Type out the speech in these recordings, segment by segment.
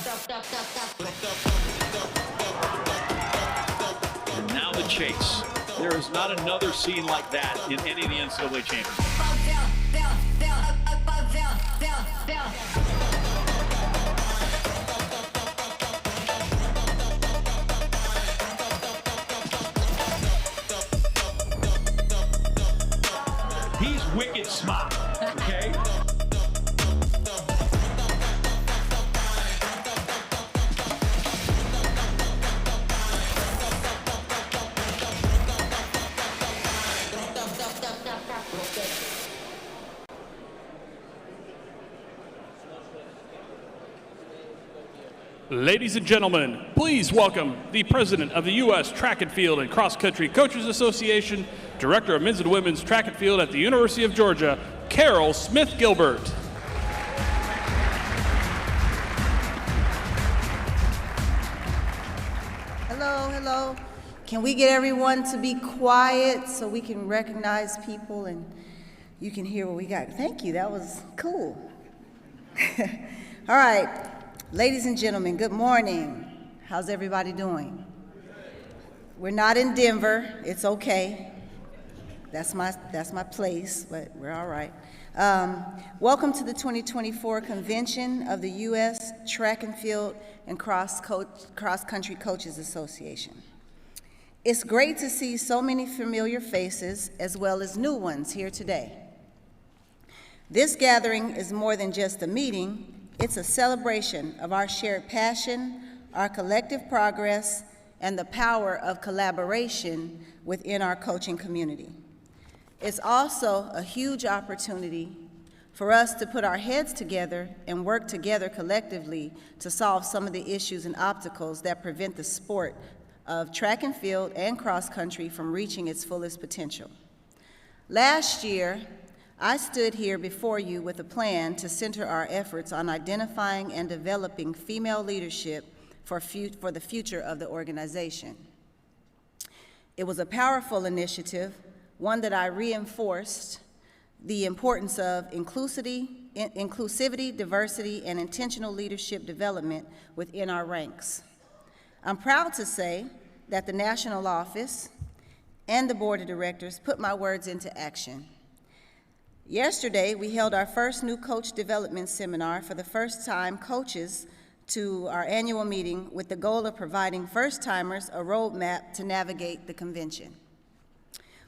And now the chase. There is not another scene like that in any of the NCAA championships. He's wicked smart, okay? Ladies and gentlemen, please welcome the President of the U.S. Track and Field and Cross Country Coaches Association, Director of Men's and Women's Track and Field at the University of Georgia, Carol Smith-Gilbert. Hello, hello. Can we get everyone to be quiet so we can recognize people and you can hear what we got? Thank you, that was cool. All right. Ladies and gentlemen, good morning. How's everybody doing? We're not in Denver. It's okay. That's my place, but we're all right. Welcome to the 2024 convention of the U.S. Track and Field and Cross Country Coaches Association. It's great to see so many familiar faces as well as new ones here today. This gathering is more than just a meeting. It's a celebration of our shared passion, our collective progress, and the power of collaboration within our coaching community. It's also a huge opportunity for us to put our heads together and work together collectively to solve some of the issues and obstacles that prevent the sport of track and field and cross country from reaching its fullest potential. Last year, I stood here before you with a plan to center our efforts on identifying and developing female leadership for the future of the organization. It was a powerful initiative, one that I reinforced the importance of inclusivity, diversity, and intentional leadership development within our ranks. I'm proud to say that the national office and the board of directors put my words into action. Yesterday, we held our first new coach development seminar for the first time coaches to our annual meeting with the goal of providing first-timers a roadmap to navigate the convention.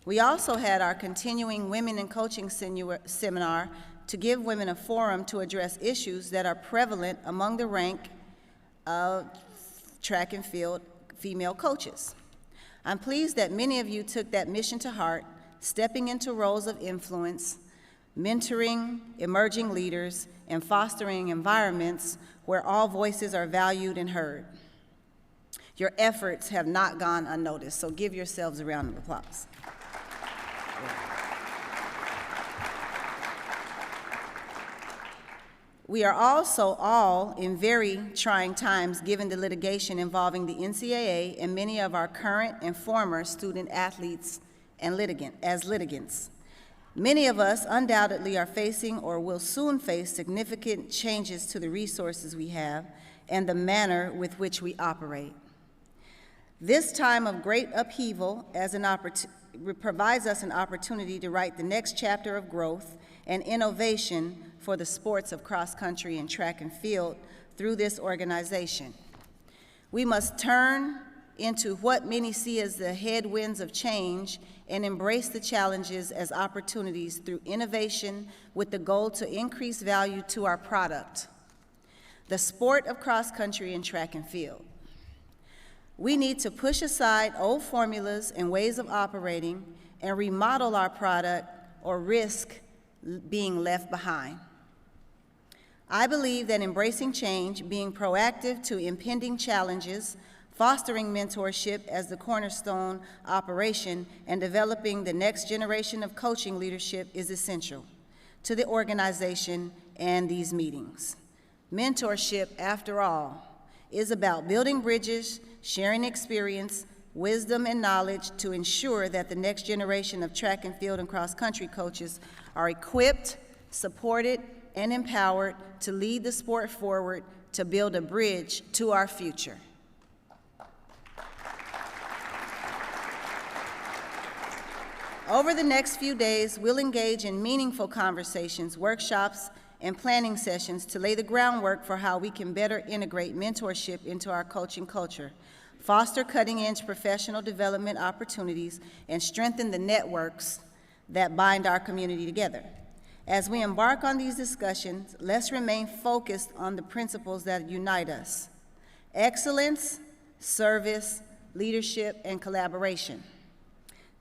We also had our continuing Women in Coaching seminar to give women a forum to address issues that are prevalent among the rank of track and field female coaches. I'm pleased that many of you took that mission to heart, stepping into roles of influence, mentoring emerging leaders, and fostering environments where all voices are valued and heard. Your efforts have not gone unnoticed, so give yourselves a round of applause. We are also all in very trying times given the litigation involving the NCAA and many of our current and former student athletes and litigants. Many of us undoubtedly are facing or will soon face significant changes to the resources we have and the manner with which we operate. This time of great upheaval provides us an opportunity to write the next chapter of growth and innovation for the sports of cross country and track and field through this organization. We must turn into what many see as the headwinds of change and embrace the challenges as opportunities through innovation with the goal to increase value to our product, the sport of cross country and track and field. We need to push aside old formulas and ways of operating and remodel our product or risk being left behind. I believe that embracing change, being proactive to impending challenges, fostering mentorship as the cornerstone operation, and developing the next generation of coaching leadership is essential to the organization and these meetings. Mentorship, after all, is about building bridges, sharing experience, wisdom, and knowledge to ensure that the next generation of track and field and cross-country coaches are equipped, supported, and empowered to lead the sport forward to build a bridge to our future. Over the next few days, we'll engage in meaningful conversations, workshops, and planning sessions to lay the groundwork for how we can better integrate mentorship into our coaching culture, foster cutting-edge professional development opportunities, and strengthen the networks that bind our community together. As we embark on these discussions, let's remain focused on the principles that unite us: excellence, service, leadership, and collaboration.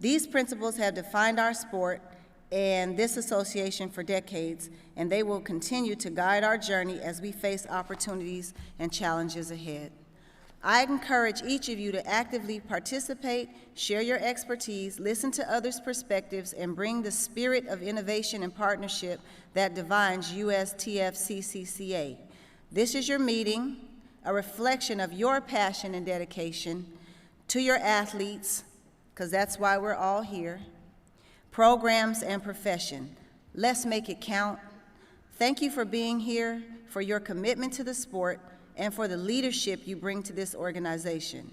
These principles have defined our sport and this association for decades, and they will continue to guide our journey as we face opportunities and challenges ahead. I encourage each of you to actively participate, share your expertise, listen to others' perspectives, and bring the spirit of innovation and partnership that defines USTFCCCA. This is your meeting, a reflection of your passion and dedication to your athletes, because that's why we're all here, programs, and profession. Let's make it count. Thank you for being here, for your commitment to the sport, and for the leadership you bring to this organization.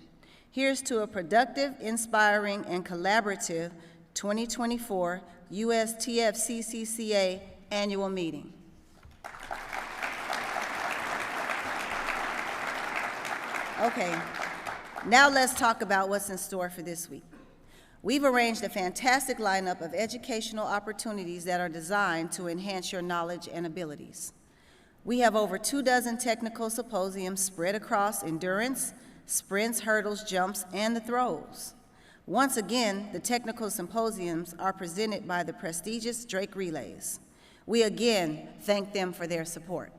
Here's to a productive, inspiring, and collaborative 2024 USTFCCCA annual meeting. Okay, now let's talk about what's in store for this week. We've arranged a fantastic lineup of educational opportunities that are designed to enhance your knowledge and abilities. We have over 24 technical symposiums spread across endurance, sprints, hurdles, jumps, and the throws. Once again, the technical symposiums are presented by the prestigious Drake Relays. We again thank them for their support.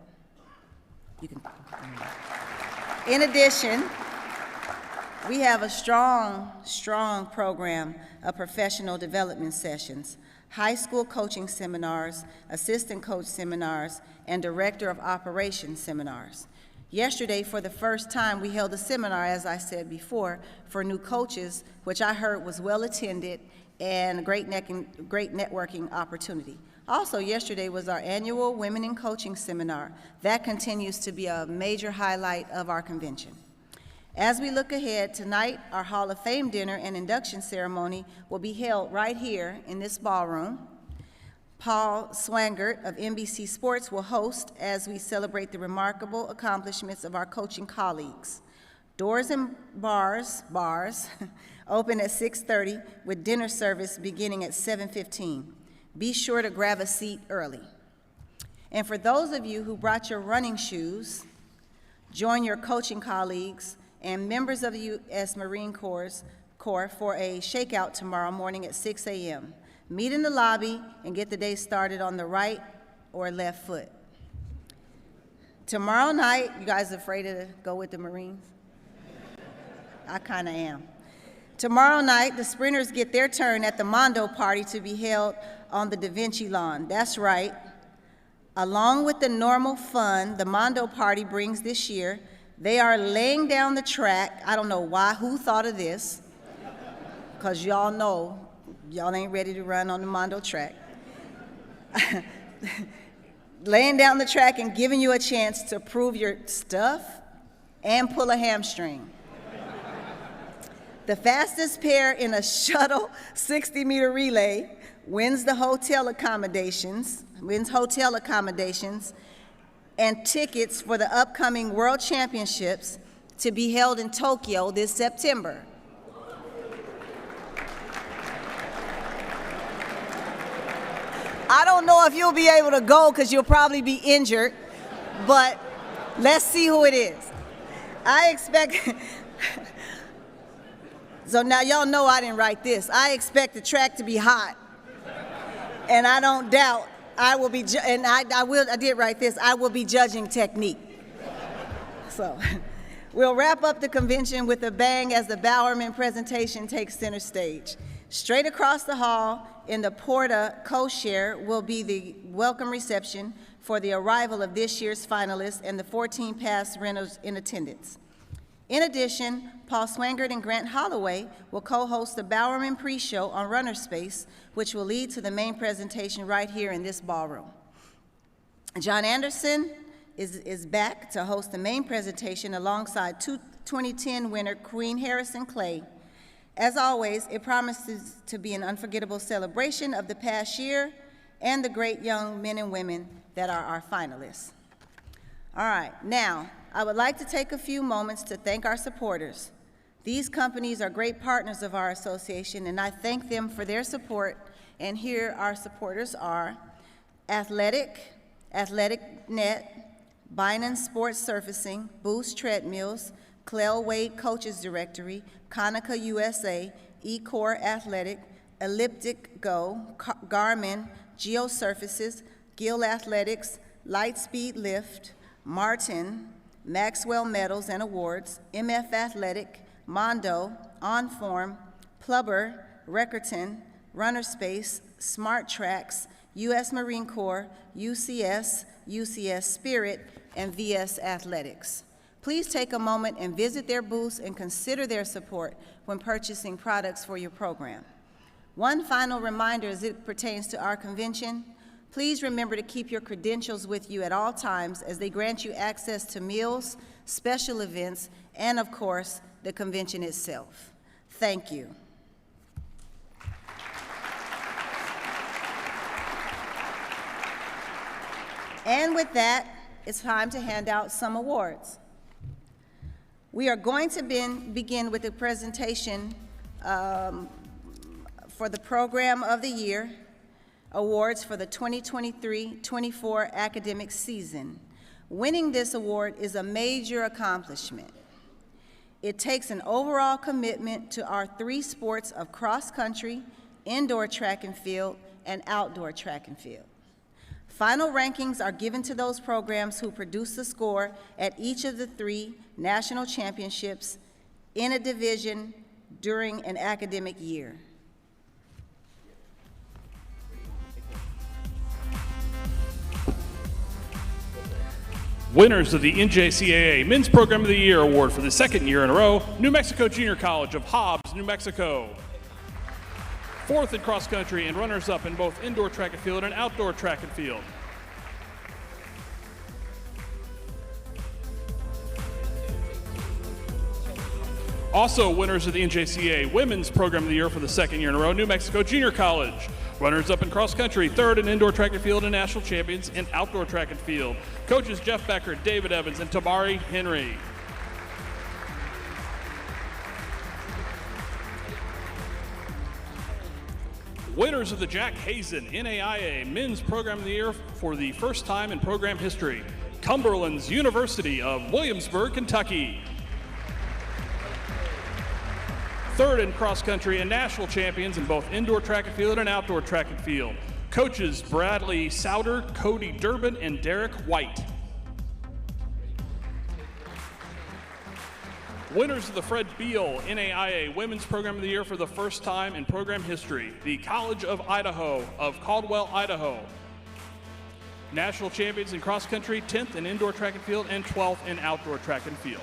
In addition, we have a strong program of professional development sessions, high school coaching seminars, assistant coach seminars, and director of operations seminars. Yesterday, for the first time, we held a seminar, as I said before, for new coaches, which I heard was well attended and a great networking opportunity. Also, yesterday was our annual Women in Coaching seminar. That continues to be a major highlight of our convention. As we look ahead, tonight, our Hall of Fame dinner and induction ceremony will be held right here in this ballroom. Paul Swangert of NBC Sports will host as we celebrate the remarkable accomplishments of our coaching colleagues. Doors and bars open at 6:30 with dinner service beginning at 7:15. Be sure to grab a seat early. And for those of you who brought your running shoes, join your coaching colleagues and members of the U.S. Marine Corps for a shakeout tomorrow morning at 6 a.m. Meet in the lobby and get the day started on the right or left foot. Tomorrow night, you guys afraid to go with the Marines? I kind of am. Tomorrow night, the sprinters get their turn at the Mondo Party to be held on the Da Vinci lawn. That's right. Along with the normal fun the Mondo Party brings this year, they are laying down the track. I don't know why, who thought of this, because y'all know y'all ain't ready to run on the Mondo track. Laying down the track and giving you a chance to prove your stuff and pull a hamstring. The fastest pair in a shuttle 60-meter relay wins hotel accommodations, and tickets for the upcoming World Championships to be held in Tokyo this September. I don't know if you'll be able to go because you'll probably be injured, but let's see who it is. I expect, so now y'all know I didn't write this. I expect the track to be hot, and I don't doubt I will be, I did write this, I will be judging technique. So, we'll wrap up the convention with a bang as the Bowerman presentation takes center stage. Straight across the hall in the Porta co-share will be the welcome reception for the arrival of this year's finalists and the 14 past renters in attendance. In addition, Paul Swangert and Grant Holloway will co-host the Bowerman pre-show on runnerspace, which will lead to the main presentation right here in this ballroom. John Anderson, is back to host the main presentation alongside 2010 winner Queen Harrison Clay. As always, it promises to be an unforgettable celebration of the past year and the great young men and women that are our finalists. All right, now, I would like to take a few moments to thank our supporters. These companies are great partners of our association, and I thank them for their support. And here our supporters are Athletic Net, Bynum Sports Surfacing, Boost Treadmills, Clell Wade Coaches Directory, Konica USA, eCore Athletic, Elliptic Go, Garmin, Geosurfaces, Gill Athletics, Lightspeed Lift, Martin, Maxwell Medals and Awards, MF Athletic, Mondo, OnForm, Plubber, Reckerton, runnerspace, Smart Tracks, U.S. Marine Corps, UCS, UCS Spirit, and VS Athletics. Please take a moment and visit their booths and consider their support when purchasing products for your program. One final reminder as it pertains to our convention, please remember to keep your credentials with you at all times as they grant you access to meals, special events, and of course, the convention itself. Thank you. And with that, it's time to hand out some awards. We are going to begin with the presentation for the Program of the Year awards for the 2023-24 academic season. Winning this award is a major accomplishment. It takes an overall commitment to our three sports of cross-country, indoor track and field, and outdoor track and field. Final rankings are given to those programs who produce the score at each of the three national championships in a division during an academic year. Winners of the NJCAA Men's Program of the Year Award for the second year in a row, New Mexico Junior College of Hobbs, New Mexico. Fourth in cross country and runners-up in both indoor track and field and outdoor track and field. Also winners of the NJCAA Women's Program of the Year for the second year in a row, New Mexico Junior College. Runners-up in cross country, third in indoor track and field and national champions in outdoor track and field. Coaches Jeff Becker, David Evans, and Tamari Henry. Winners of the Jack Hazen NAIA Men's Program of the Year for the first time in program history, Cumberland's University of Williamsburg, Kentucky. Third in cross country and national champions in both indoor track and field and outdoor track and field. Coaches Bradley Souter, Cody Durbin, and Derek White. Winners of the Fred Beal NAIA Women's Program of the Year for the first time in program history, the College of Idaho of Caldwell, Idaho. National champions in cross country, 10th in indoor track and field, and 12th in outdoor track and field.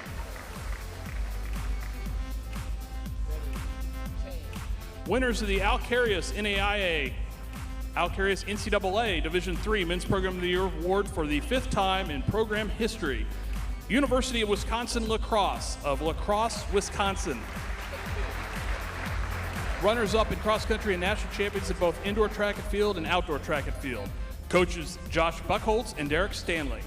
Winners of the Alcarius NAIA, Alcarius NCAA Division III Men's Program of the Year Award for the fifth time in program history, University of Wisconsin Lacrosse of La Crosse, Wisconsin. Runners-up in cross-country and national champions in both indoor track and field and outdoor track and field. Coaches Josh Buchholz and Derek Stanley.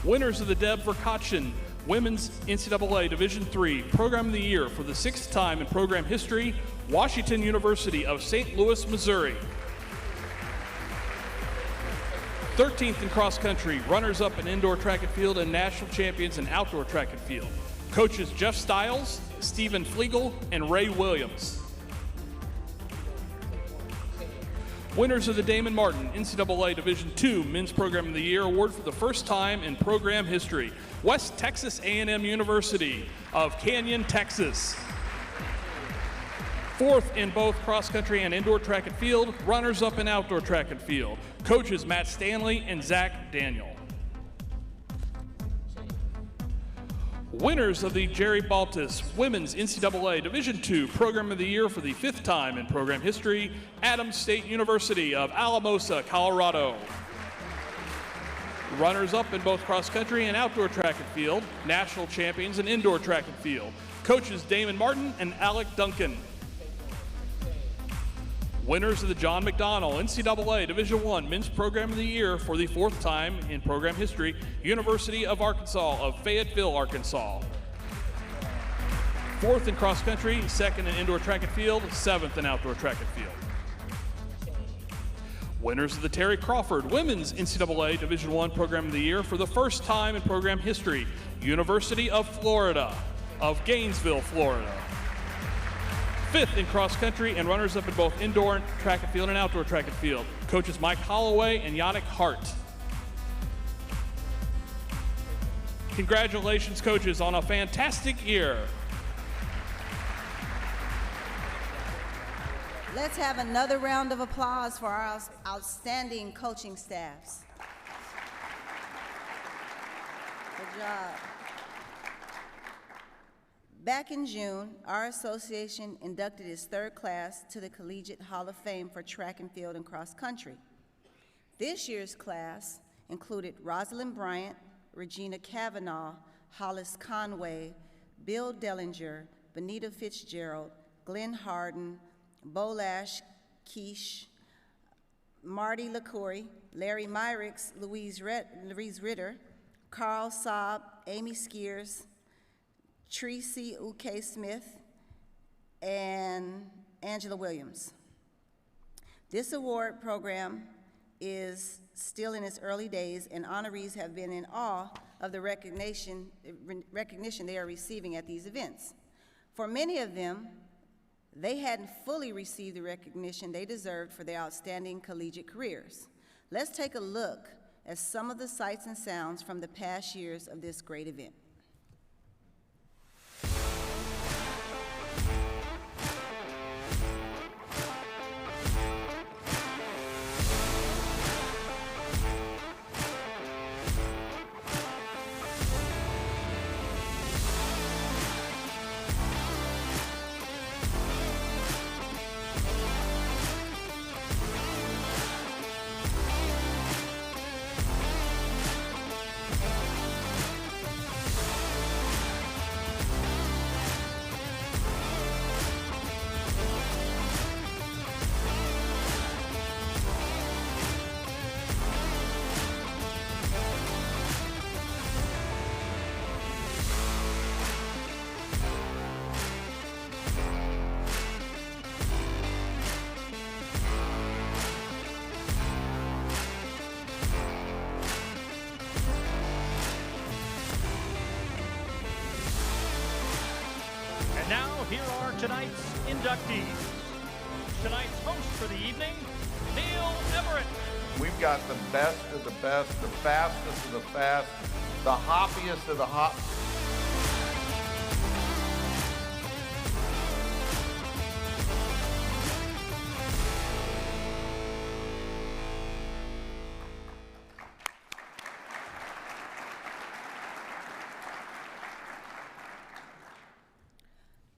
Winners of the Deb Verkotchen Women's NCAA Division III Program of the Year for the sixth time in program history, Washington University of St. Louis, Missouri. 13th in cross country, runners-up in indoor track and field and national champions in outdoor track and field. Coaches Jeff Stiles, Stephen Flegel, and Ray Williams. Winners of the Damon Martin NCAA Division II Men's Program of the Year Award for the first time in program history, West Texas A&M University of Canyon, Texas. Fourth in both cross-country and indoor track and field, runners-up in outdoor track and field. Coaches Matt Stanley and Zach Daniel. Winners of the Jerry Baltus Women's NCAA Division II Program of the Year for the 5th time in program history, Adams State University of Alamosa, Colorado. Runners-up in both cross-country and outdoor track and field, national champions in indoor track and field, coaches Damon Martin and Alec Duncan. Winners of the John McDonnell NCAA Division I Men's Program of the Year for the 4th time in program history, University of Arkansas of Fayetteville, Arkansas. 4th in cross country, 2nd in indoor track and field, 7th in outdoor track and field. Winners of the Terry Crawford Women's NCAA Division I Program of the Year for the 1st time in program history, University of Florida of Gainesville, Florida. 5th in cross country and runners-up in both indoor track and field and outdoor track and field, coaches Mike Holloway and Yannick Hart. Congratulations, coaches, on a fantastic year. Let's have another round of applause for our outstanding coaching staffs. Good job. Back in June, our association inducted its 3rd class to the Collegiate Hall of Fame for track and field and cross country. This year's class included Rosalind Bryant, Regina Kavanaugh, Hollis Conway, Bill Dellinger, Benita Fitzgerald, Glenn Harden, Bolash Keish, Marty LaCoury, Larry Myricks, Louise Ritter, Carl Saab, Amy Skiers, Tracy U.K. Smith, and Angela Williams. This award program is still in its early days, and honorees have been in awe of the recognition they are receiving at these events. For many of them, they hadn't fully received the recognition they deserved for their outstanding collegiate careers. Let's take a look at some of the sights and sounds from the past years of this great event. Now, here are tonight's inductees. Tonight's host for the evening, Neil Everett. We've got the best of the best, the fastest of the fast, the hoppiest of the hop.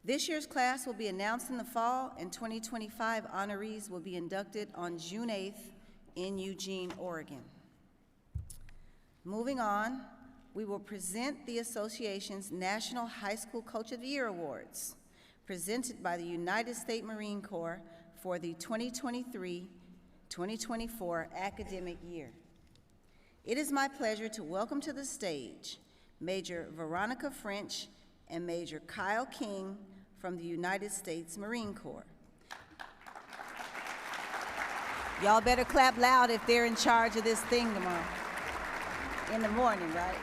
This year's class will be announced in the fall, and 2025 honorees will be inducted on June 8th in Eugene, Oregon. Moving on, we will present the association's National High School Coach of the Year Awards, presented by the United States Marine Corps for the 2023-2024 academic year. It is my pleasure to welcome to the stage Major Veronica French and Major Kyle King from the United States Marine Corps. Y'all better clap loud if they're in charge of this thing tomorrow. In the morning, right?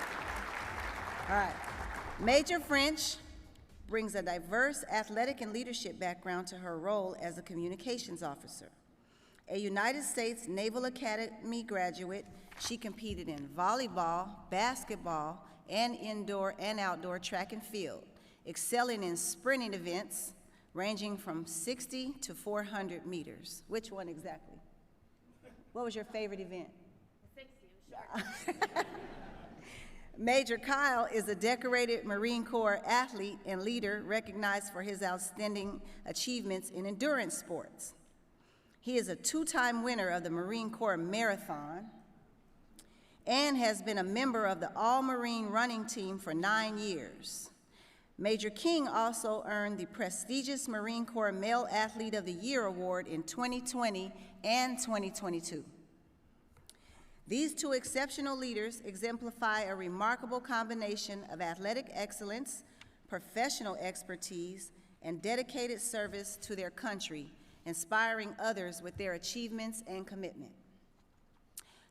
All right. Major French brings a diverse athletic and leadership background to her role as a communications officer. A United States Naval Academy graduate, she competed in volleyball, basketball, and indoor and outdoor track and field, excelling in sprinting events ranging from 60 to 400 meters. Which one exactly? What was your favorite event? 60, sure. Major Kyle is a decorated Marine Corps athlete and leader recognized for his outstanding achievements in endurance sports. He is a two-time winner of the Marine Corps Marathon and has been a member of the All-Marine running team for 9 years. Major King also earned the prestigious Marine Corps Male Athlete of the Year Award in 2020 and 2022. These two exceptional leaders exemplify a remarkable combination of athletic excellence, professional expertise, and dedicated service to their country, inspiring others with their achievements and commitment.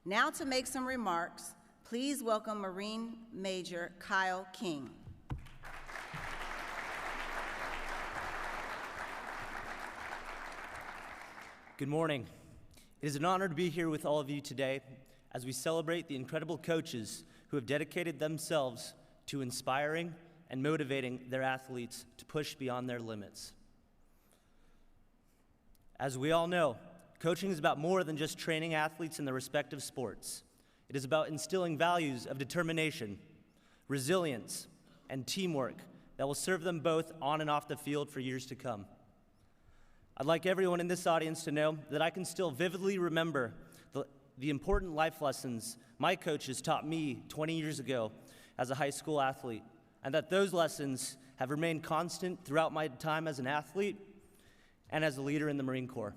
Now to make some remarks, please welcome Marine Major Kyle King. Good morning. It is an honor to be here with all of you today as we celebrate the incredible coaches who have dedicated themselves to inspiring and motivating their athletes to push beyond their limits. As we all know, coaching is about more than just training athletes in their respective sports. It is about instilling values of determination, resilience, and teamwork that will serve them both on and off the field for years to come. I'd like everyone in this audience to know that I can still vividly remember the important life lessons my coaches taught me 20 years ago as a high school athlete, and that those lessons have remained constant throughout my time as an athlete and as a leader in the Marine Corps.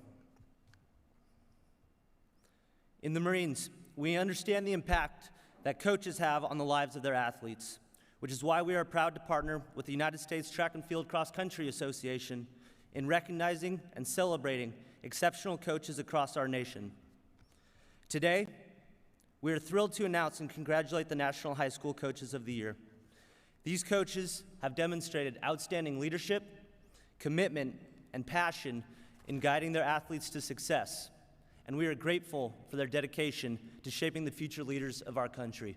In the Marines, we understand the impact that coaches have on the lives of their athletes, which is why we are proud to partner with the United States Track and Field Cross Country Association in recognizing and celebrating exceptional coaches across our nation. Today, we are thrilled to announce and congratulate the National High School Coaches of the Year. These coaches have demonstrated outstanding leadership, commitment, and passion in guiding their athletes to success, and we are grateful for their dedication to shaping the future leaders of our country.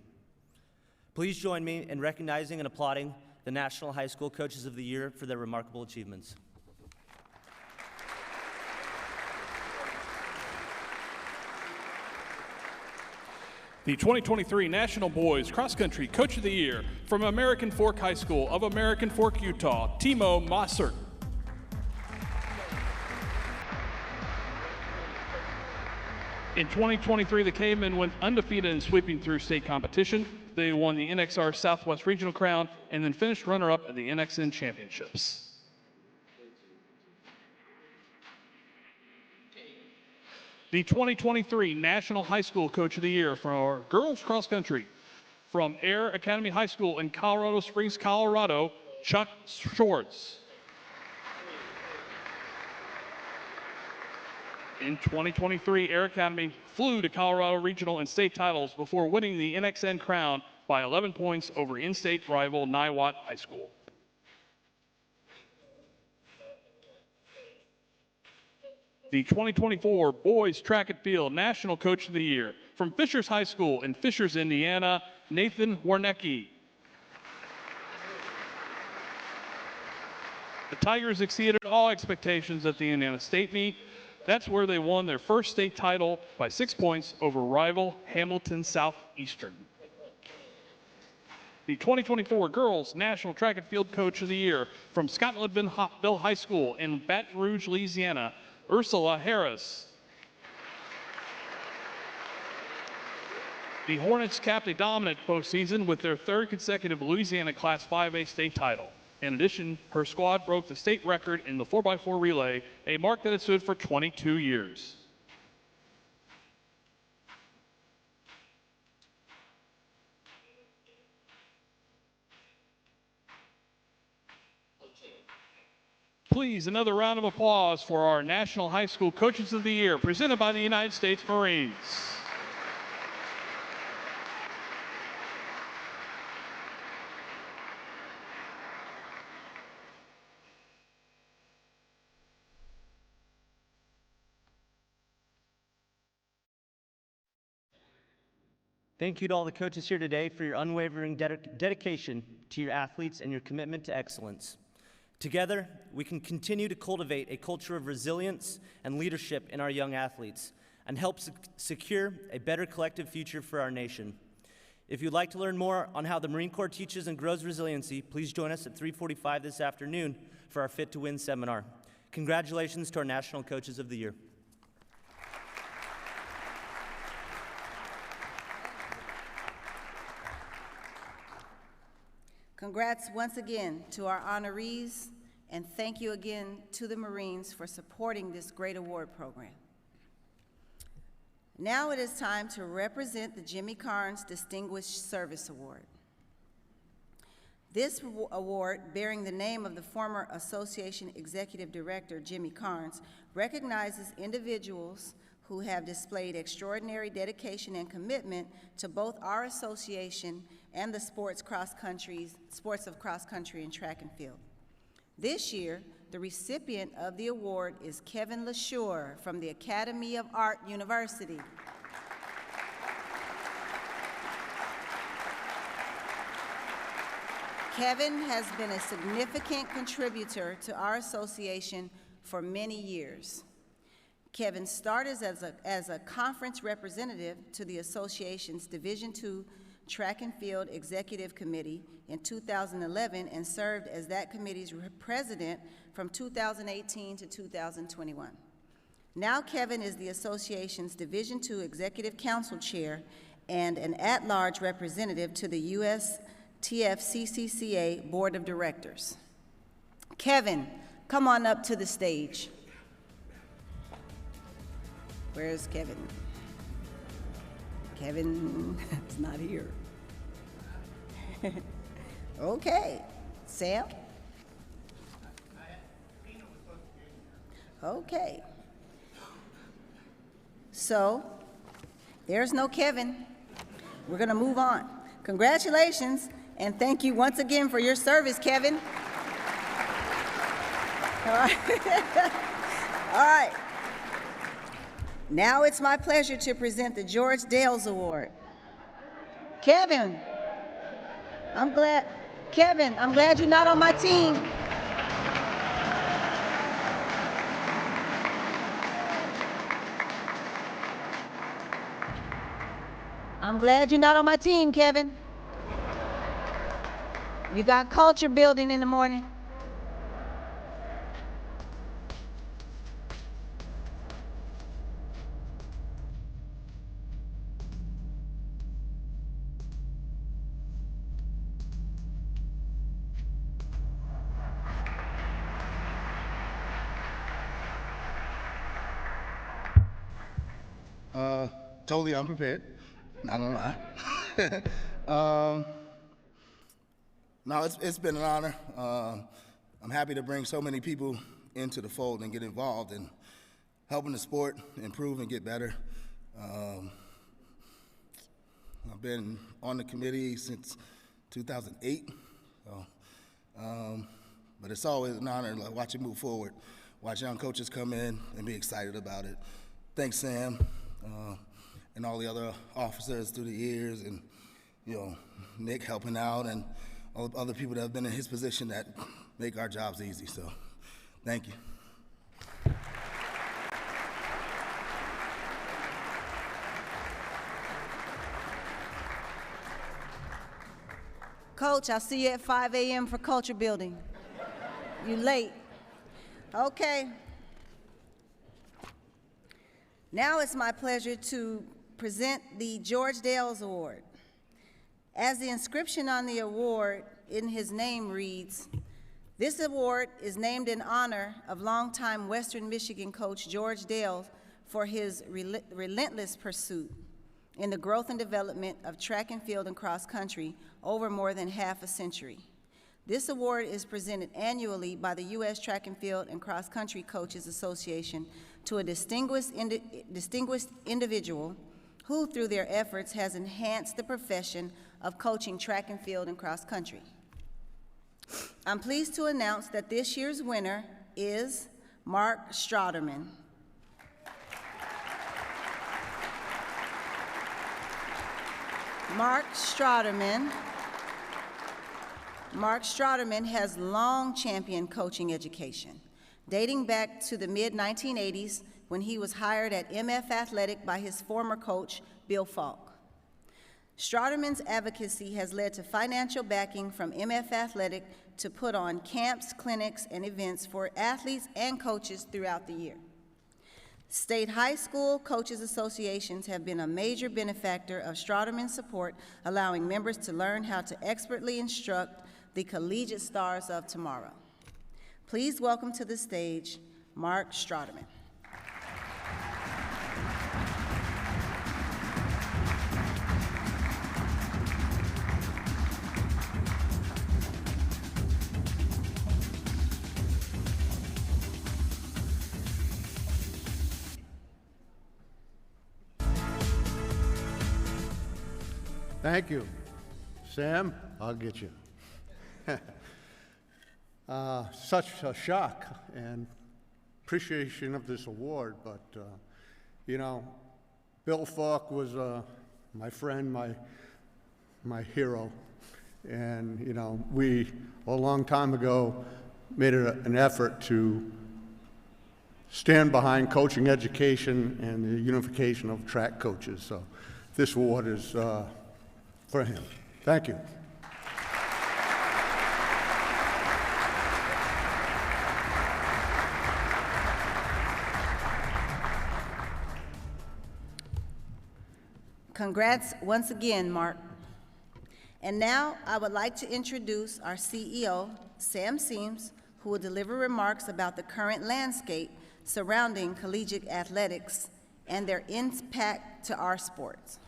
Please join me in recognizing and applauding the National High School Coaches of the Year for their remarkable achievements. The 2023 National Boys Cross Country Coach of the Year from American Fork High School of American Fork, Utah, Timo Mossert. In 2023, the Cavemen went undefeated in sweeping through state competition. They won the NXR Southwest Regional Crown and then finished runner-up at the NXN Championships. The 2023 National High School Coach of the Year for our girls cross country from Air Academy High School in Colorado Springs, Colorado, Chuck Schwartz. In 2023, Air Academy flew to Colorado Regional and state titles before winning the NXN crown by 11 points over in-state rival Niwot High School. The 2024 Boys Track and Field National Coach of the Year from Fishers High School in Fishers, Indiana, Nathan Warnecki. The Tigers exceeded all expectations at the Indiana State meet. That's where they won their first state title by 6 points over rival Hamilton Southeastern. The 2024 Girls National Track and Field Coach of the Year from Scotlandville High School in Baton Rouge, Louisiana, Ursula Harris. The Hornets capped a dominant postseason with their third consecutive Louisiana Class 5A state title. In addition, her squad broke the state record in the 4x4 relay, a mark that had stood for 22 years. Please, another round of applause for our National High School Coaches of the Year, presented by the United States Marines. Thank you to all the coaches here today for your unwavering dedication to your athletes and your commitment to excellence. Together, we can continue to cultivate a culture of resilience and leadership in our young athletes and help secure a better collective future for our nation. If you'd like to learn more on how the Marine Corps teaches and grows resiliency, please join us at 3:45 this afternoon for our Fit to Win seminar. Congratulations to our National Coaches of the Year. Congrats once again to our honorees, and thank you again to the Marines for supporting this great award program. Now it is time to represent the Jimmy Carnes Distinguished Service Award. This award, bearing the name of the former Association Executive Director, Jimmy Carnes, recognizes individuals who have displayed extraordinary dedication and commitment to both our association and the sports of cross country and track and field. This year, the recipient of the award is Kevin LaSure from the Academy of Art University. Kevin has been a significant contributor to our association for many years. Kevin started as a conference representative to the association's Division II Track and Field Executive Committee in 2011 and served as that committee's president from 2018 to 2021. Now Kevin is the association's Division II Executive Council Chair and an at-large representative to the USTFCCCA Board of Directors. Kevin, come on up to the stage. Where's Kevin? Kevin is not here. Okay, Sam? Okay. So, there's no Kevin. We're gonna move on. Congratulations, and thank you once again for your service, Kevin. All right. All right. Now it's my pleasure to present the George Dales Award. Kevin, I'm glad you're not on my team. I'm glad you're not on my team, Kevin. You got culture building in the morning. Totally unprepared, not gonna lie. No, it's been an honor. I'm happy to bring so many people into the fold and get involved in helping the sport improve and get better. I've been on the committee since 2008, but it's always an honor to watch it move forward, watch young coaches come in and be excited about it. Thanks, Sam. And all the other officers through the years, and Nick helping out, and all the other people that have been in his position that make our jobs easy. So, thank you. Coach, I'll see you at 5 a.m. for culture building. You late. Okay. Now it's my pleasure to present the George Dales Award. As the inscription on the award in his name reads, this award is named in honor of longtime Western Michigan coach George Dales for his relentless pursuit in the growth and development of track and field and cross country over more than half a century. This award is presented annually by the U.S. Track and Field and Cross Country Coaches Association to a distinguished individual who, through their efforts, has enhanced the profession of coaching track and field and cross country. I'm pleased to announce that this year's winner is Mark Strouderman. Mark Strouderman has long championed coaching education, dating back to the mid-1980s when he was hired at MF Athletic by his former coach, Bill Falk. Strouderman's advocacy has led to financial backing from MF Athletic to put on camps, clinics, and events for athletes and coaches throughout the year. State high school coaches associations have been a major benefactor of Strouderman's support, allowing members to learn how to expertly instruct the collegiate stars of tomorrow. Please welcome to the stage Mark Strouderman. Thank you. Sam, I'll get you. Such a shock and appreciation of this award, but you know, Bill Falk was my friend, my hero, and you know, we a long time ago made it an effort to stand behind coaching education and the unification of track coaches. So this award is for him. Thank you. Congrats once again, Mark. And now I would like to introduce our CEO, Sam Seams, who will deliver remarks about the current landscape surrounding collegiate athletics and their impact to our sports.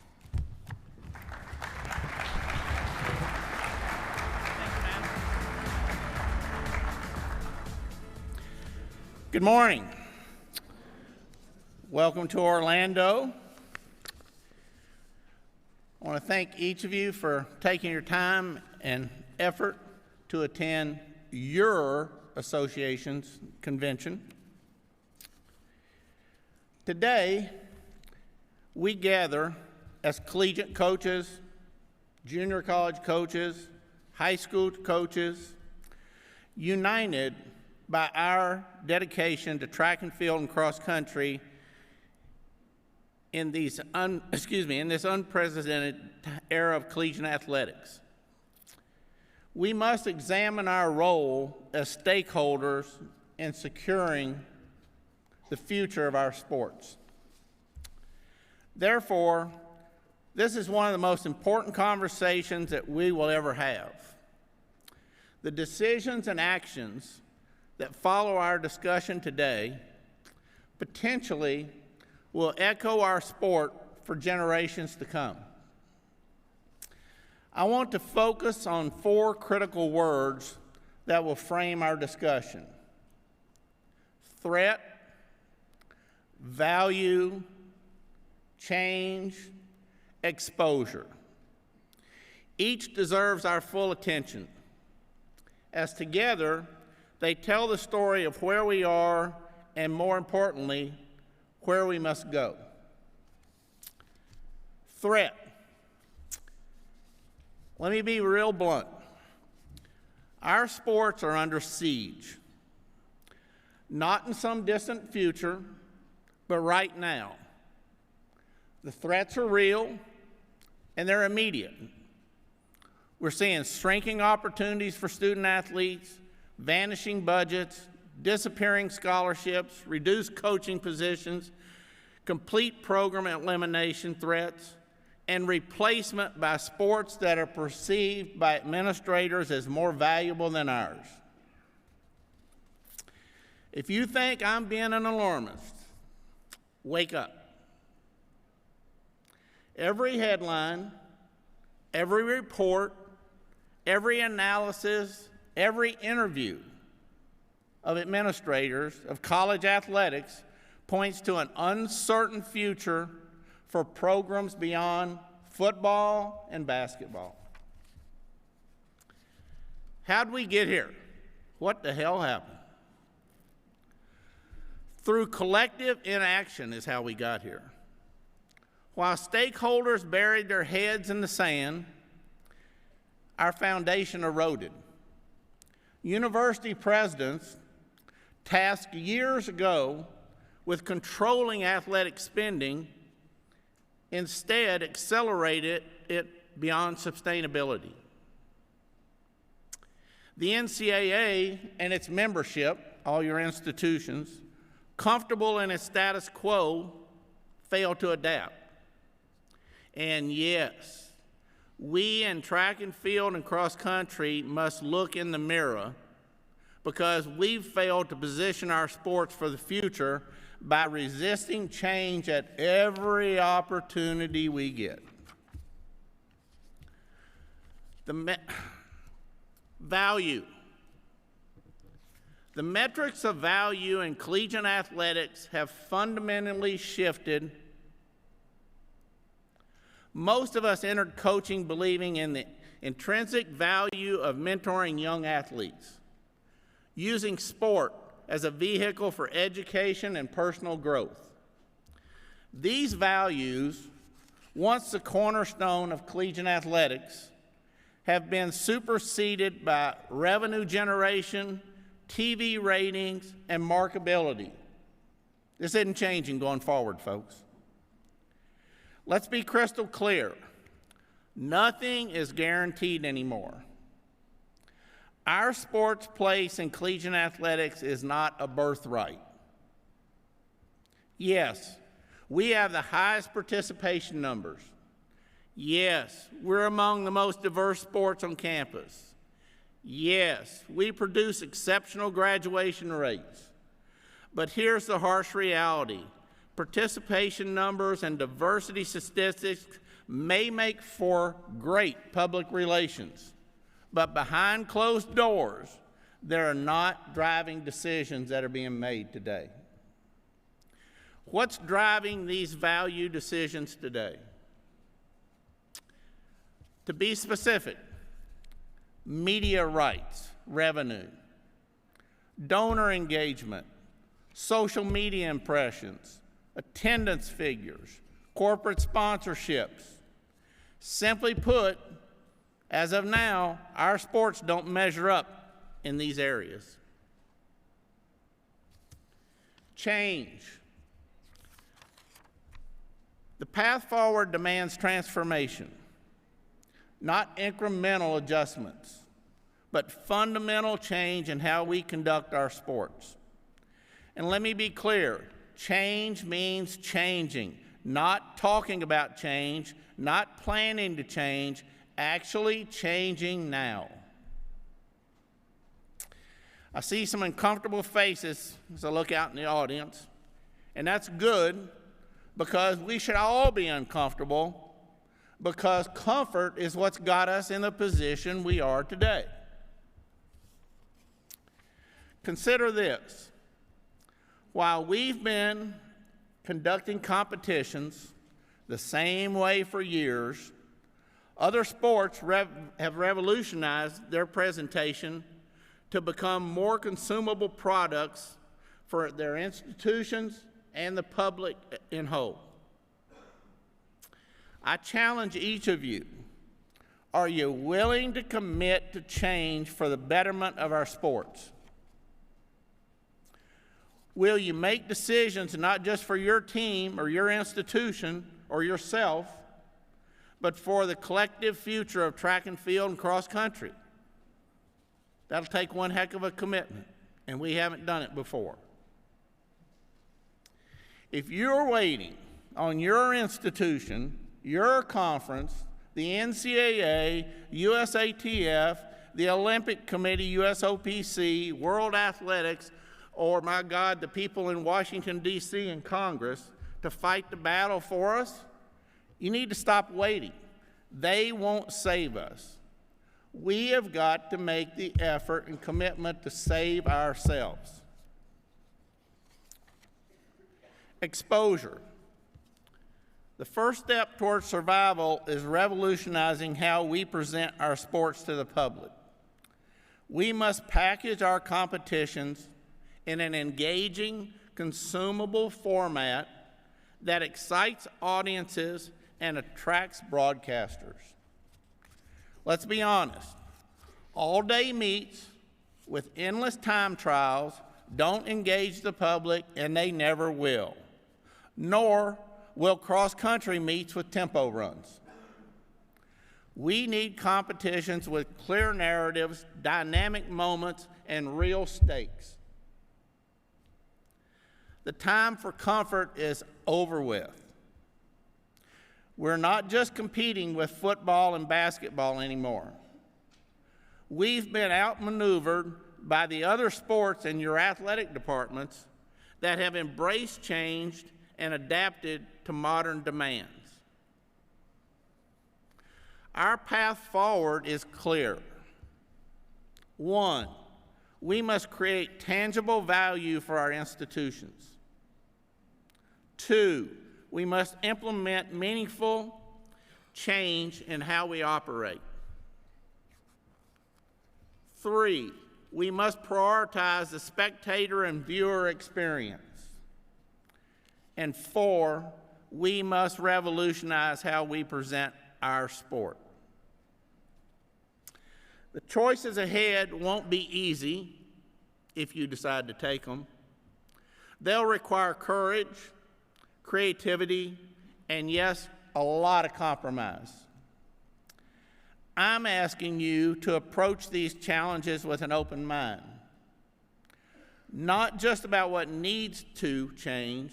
Good morning. Welcome to Orlando. I want to thank each of you for taking your time and effort to attend your association's convention. Today, we gather as collegiate coaches, junior college coaches, high school coaches, united by our dedication to track and field and cross country in this unprecedented era of collegiate athletics. We must examine our role as stakeholders in securing the future of our sports. Therefore, this is one of the most important conversations that we will ever have. The decisions and actions that follow our discussion today potentially will echo our sport for generations to come. I want to focus on 4 critical words that will frame our discussion: threat, value, change, exposure. Each deserves our full attention, as together they tell the story of where we are and, more importantly, where we must go. Threat. Let me be real blunt. Our sports are under siege. Not in some distant future, but right now. The threats are real and they're immediate. We're seeing shrinking opportunities for student athletes, vanishing budgets, disappearing scholarships, reduced coaching positions, complete program elimination threats, and replacement by sports that are perceived by administrators as more valuable than ours. If you think I'm being an alarmist, wake up. Every headline, every report, every analysis, every interview of administrators of college athletics points to an uncertain future for programs beyond football and basketball. How'd we get here? What the hell happened? Through collective inaction is how we got here. While stakeholders buried their heads in the sand, our foundation eroded. University presidents, tasked years ago with controlling athletic spending, instead accelerated it beyond sustainability. The NCAA and its membership, all your institutions, comfortable in its status quo, fail to adapt. And yes, we in track and field and cross country must look in the mirror because we've failed to position our sports for the future by resisting change at every opportunity we get. Value. The metrics of value in collegiate athletics have fundamentally shifted. Most of us entered coaching believing in the intrinsic value of mentoring young athletes, using sport as a vehicle for education and personal growth. These values, once the cornerstone of collegiate athletics, have been superseded by revenue generation, TV ratings, and marketability. This isn't changing going forward, folks. Let's be crystal clear. Nothing is guaranteed anymore. Our sport's place in collegiate athletics is not a birthright. Yes, we have the highest participation numbers. Yes, we're among the most diverse sports on campus. Yes, we produce exceptional graduation rates. But here's the harsh reality. Participation numbers and diversity statistics may make for great public relations, but behind closed doors, there are not driving decisions that are being made today. What's driving these value decisions today? To be specific, media rights, revenue, donor engagement, social media impressions, attendance figures, corporate sponsorships. Simply put, as of now, our sports don't measure up in these areas. Change. The path forward demands transformation. Not incremental adjustments, but fundamental change in how we conduct our sports. And let me be clear, change means changing, not talking about change, not planning to change, actually changing now. I see some uncomfortable faces as I look out in the audience, and that's good because we should all be uncomfortable because comfort is what's got us in the position we are today. Consider this. While we've been conducting competitions the same way for years, other sports have revolutionized their presentation to become more consumable products for their institutions and the public in whole. I challenge each of you, are you willing to commit to change for the betterment of our sports? Will you make decisions not just for your team or your institution or yourself, but for the collective future of track and field and cross country? That'll take one heck of a commitment, and we haven't done it before. If you're waiting on your institution, your conference, the NCAA, USATF, the Olympic Committee, USOPC, World Athletics, or, my God, the people in Washington, D.C. and Congress to fight the battle for us, you need to stop waiting. They won't save us. We have got to make the effort and commitment to save ourselves. Exposure. The first step towards survival is revolutionizing how we present our sports to the public. We must package our competitions in an engaging, consumable format that excites audiences and attracts broadcasters. Let's be honest, all-day meets with endless time trials don't engage the public, and they never will, nor will cross-country meets with tempo runs. We need competitions with clear narratives, dynamic moments, and real stakes. The time for comfort is over with. We're not just competing with football and basketball anymore. We've been outmaneuvered by the other sports in your athletic departments that have embraced change and adapted to modern demands. Our path forward is clear. 1, we must create tangible value for our institutions. 2, we must implement meaningful change in how we operate. 3, we must prioritize the spectator and viewer experience. And 4, we must revolutionize how we present our sport. The choices ahead won't be easy if you decide to take them. They'll require courage, creativity, and yes, a lot of compromise. I'm asking you to approach these challenges with an open mind, not just about what needs to change,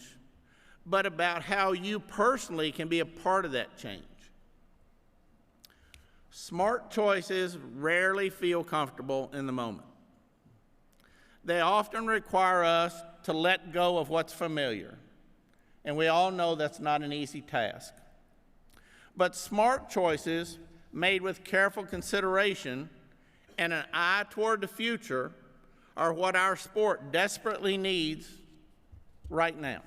but about how you personally can be a part of that change. Smart choices rarely feel comfortable in the moment. They often require us to let go of what's familiar, and we all know that's not an easy task. But smart choices made with careful consideration and an eye toward the future are what our sport desperately needs right now.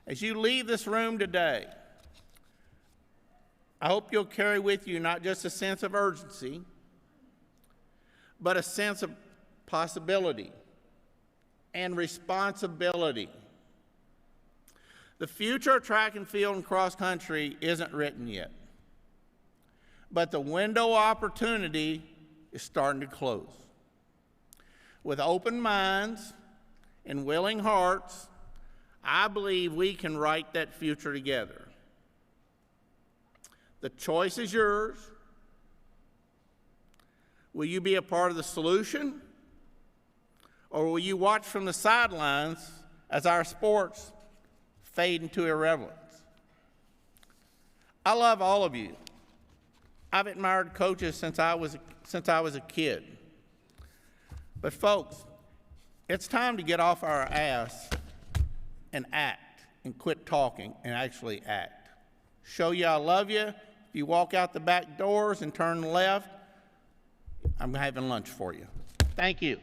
As you leave this room today, I hope you'll carry with you not just a sense of urgency, but a sense of possibility and responsibility. The future of track and field and cross country isn't written yet, but the window of opportunity is starting to close. With open minds and willing hearts, I believe we can write that future together. The choice is yours. Will you be a part of the solution, or will you watch from the sidelines as our sports fade into irrelevance? I love all of you. I've admired coaches since I was a kid. But folks, it's time to get off our ass and act, and quit talking and actually act. Show you I love you. If you walk out the back doors and turn left, I'm having lunch for you. Thank you.